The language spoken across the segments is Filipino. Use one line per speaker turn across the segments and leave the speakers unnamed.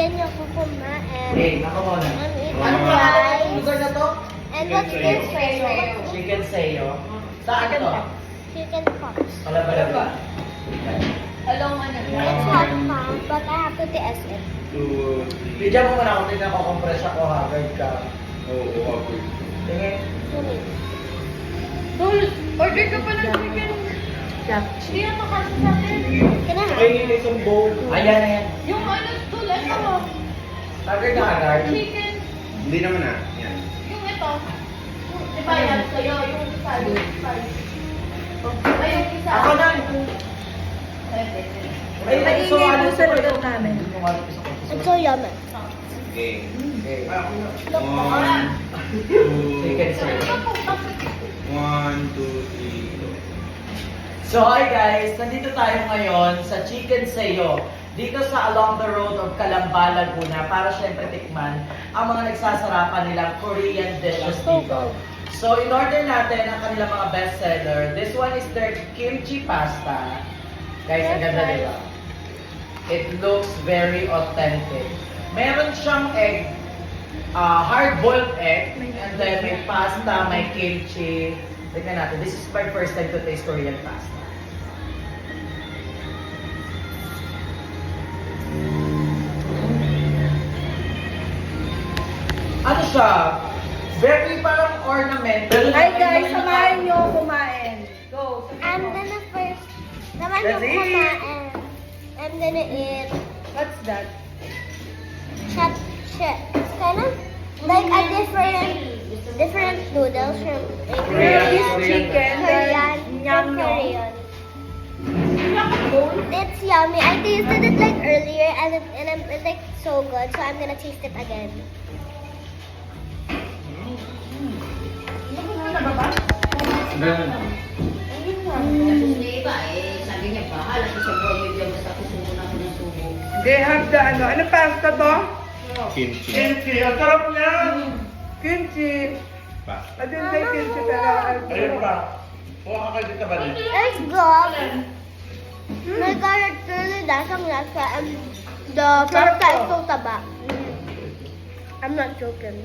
Korean yung kukuma
Hey, nako muna.
I'm eating
Ano ba?
rice.
Lugar na to?
And what's this?
Chicken sayo. Saan to?
Chicken pox.
Pala.
Along ano?
It's hot pound, but I have to TS it.
Bigyan mo muna ako, tingnan ko compress ako, haggard ka.
Oo, okay.
Tingin.
Dol, order ka pa ng chicken. Hindi na to kasi sa atin.
Can I
Ay,
have?
isang bowl.
Ayan na yan.
Yung ano, Dol, ano?
Haggard na haggard.
Chicken.
Hindi naman ah. Yan.
Yung ito. Di ba yan? Sa'yo, yung isa. Yung isa. Ay, yung isa.
Ako na. Ay,
Maingay
so,
po sa lugar namin.
It's so yummy.
Okay.
Okay.
One, two,
Chicken sayo.
1, 2, 3, go.
So hi guys, nandito tayo ngayon sa Chicken Sayo dito sa along the road of Calamba, Laguna para syempre tikman ang mga nagsasarapan nilang Korean dishes dito. So in order natin ang kanilang mga best seller. This one is their kimchi pasta. Guys, ang ganda nila. It looks very authentic. Meron siyang egg, hard-boiled egg, and then may pasta, may kimchi. Tignan natin. This is my first time to taste Korean pasta. Ano siya? Very parang ornament.
Hi guys, samahan niyo ako kumain. Go.
I'm gonna first, naman yung
Ready?
kumain. I'm gonna eat
What's that?
chat. It's kind of like a different noodles from
Korean chicken.
Korean,
Yum
from
yum.
Korean. It's yummy. I tasted it like earlier and it's like so good. So I'm gonna taste it again.
Hindi ba eh, sabi niya, bahala ko sa boy media basta kusubo na ako ng subo.
They have the ano. Ano pasta to?
Kimchi.
Kimchi, ang sarap niya!
Kimchi.
Pa.
I didn't say kimchi pero
Ayun pa. Kuha ka kayo dito ba rin?
It's good. My character dasang lasa and the pasta is so taba. I'm not joking.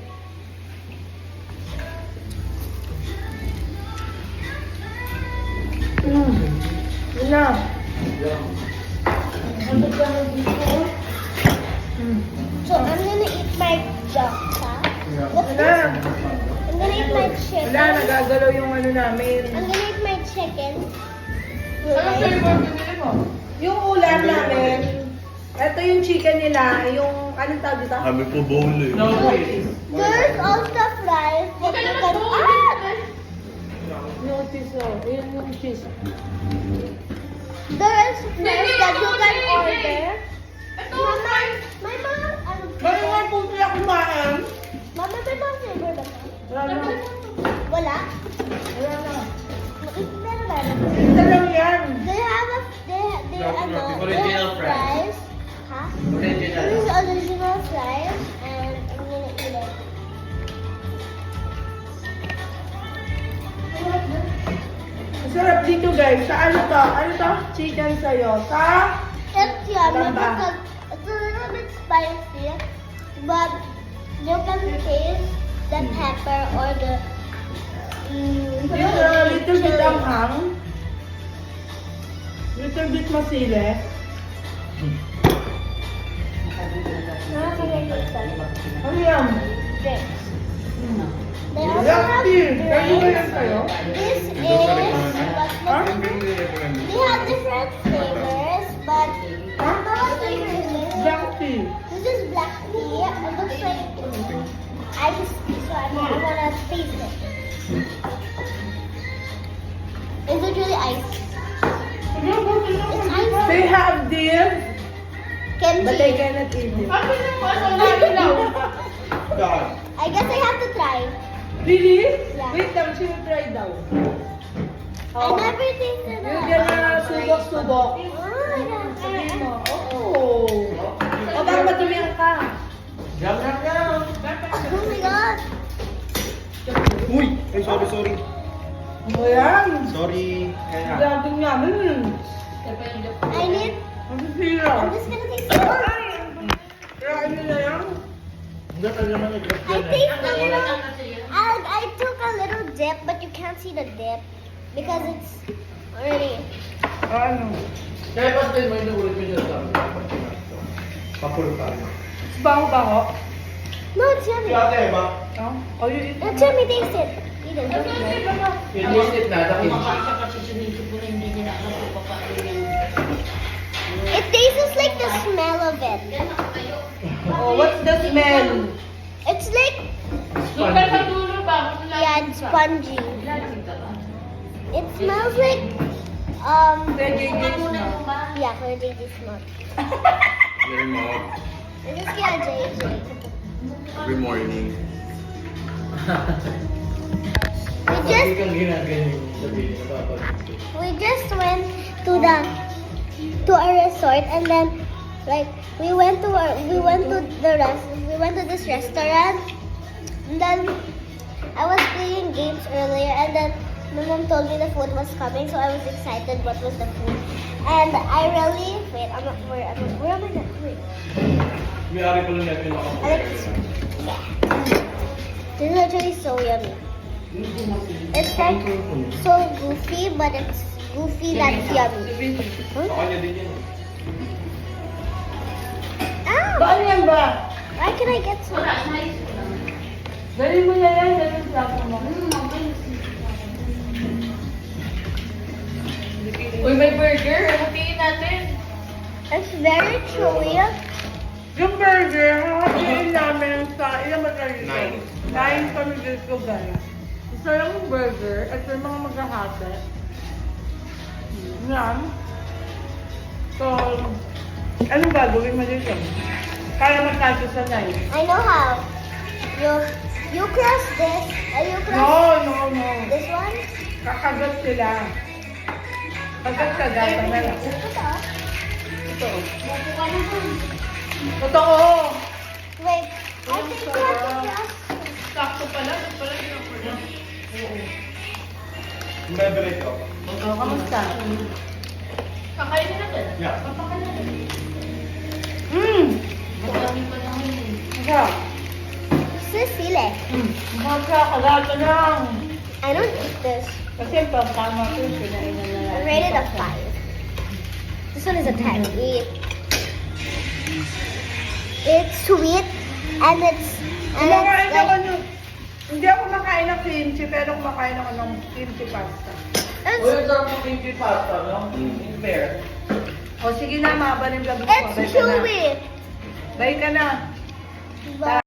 Yun na.
So I'm gonna eat my joksa. What's
Wala.
this? I'm gonna eat my chicken.
Wala, nagagalaw yung ano namin.
I'm gonna eat my chicken.
Ano flavor binili mo?
Yung ulam namin, ito yung chicken nila, yung, anong tawag dito?
Kami po bowl eh.
No, please.
There's also fries that you can.
Notice oh, yun yung cheese.
There's fries that you can order.
Ito,
Mama, may mga
Kaya nga po sila kumain.
Mama, may mga flavor ba?
Wala na.
Wala?
Wala na.
Meron ba?
Ito lang yan.
They have a they
Original
have
fries.
fries. Huh?
Original.
This is original fries and I'm gonna eat it.
Masarap dito guys. Sa ano to? Ano to? Chicken sa'yo. Sa?
It's yummy
Lamba.
because it's a little bit spicy, but you can taste the pepper or the
Dito little bit ang hang. Little bit masile. Ano yan?
drinks. They also
Black
have
tea. Pwede ba yan
drinks.
sa'yo?
This is
Huh?
they have different flavors, but Mama flavor is this.
Black tea.
This is black tea. It looks like ice, so I'm gonna taste it. Is it really ice? It's ice.
They have this, but I
Kimchi.
cannot eat it.
sabi niya mo, ano namin daw?
God.
I guess I have to try.
Really?
Yeah.
Wait lang, sino try daw?
I never tasted
Yung
it.
dyan na subok-subok. Sabihin mo, oh. O baka matumihan ka.
Yum, yum, yum.
Oh my god.
Uy! Ay, sorry.
Ano yan?
Sorry.
Dating namin.
I need.
Masisira.
I'm just gonna taste it.
Kaya ano
Hindi ka naman nag-grab
I
yan eh.
tasted I took a little dip, but you can't see the dip because it's already.
Ano?
Kaya pa din mo yung ulit mo dyan sa amin. Papulo pa rin.
Baho-baho.
No, it's yummy.
Si ate, ba?
Oh, oh you eat
It's yummy. Taste it. Eat it.
Inisip na, nakimchi.
It tastes like the smell of it.
Oh, what's the smell?
It's like
Super sa dulo ba?
yeah, it's spongy. It smells like
Veggie juice na.
yeah, curly smell.
Very mom.
This is yeah, JJ.
Every morning.
Hindi kang ginaganyan sabihin na dapat.
We just went to a resort and then like we went to this restaurant and then I was playing games earlier and then my mom told me the food was coming, so I was excited what was the food. And I really wait, I'm not where am I going? Wait.
May ari ko lang natin ako.
This is actually so yummy. It's like so goofy, but it's goofy that's yummy.
Sa kanya din yan.
Ow!
Saan yan ba?
Why can I get some?
Dali mo na yan, dali mo sa mo.
Uy, may burger. Hatiin natin.
It's very chewy.
Yung burger, hahatiin namin sa ilang magaling. 9 kami dito guys. Isa lang yung burger at yung mga maghahati. Yan. So, anong gagawin mo dito? Para magkasya sa 9.
I know how. You cross this, and you cross
No.
this one.
Kakagat sila. Kagat-kagatan na lang. Ito. Totoo.
Wait, I think you have to cross.
Sakto pala. Ito pala yung
May break ako.
Kamusta?
Kakainin natin.
Yeah.
Papakain natin. Kakainin pa naman yun.
Masarap.
Sisile.
Magkakagatan lang.
I don't eat this.
Kasi pagkama ko yung pinainan na
I
lang.
rated a 5. This one is a 10. It's sweet and it's
Kumakain ako
like
ng... Hindi ako makain ng kimchi, pero kumakain ako ng kimchi pasta.
it's,
Uy, ang sarap ng kimchi pasta, no? In fair.
O sige na, mahaba ng vlog mo.
it's chewy.
Bye ka na.
But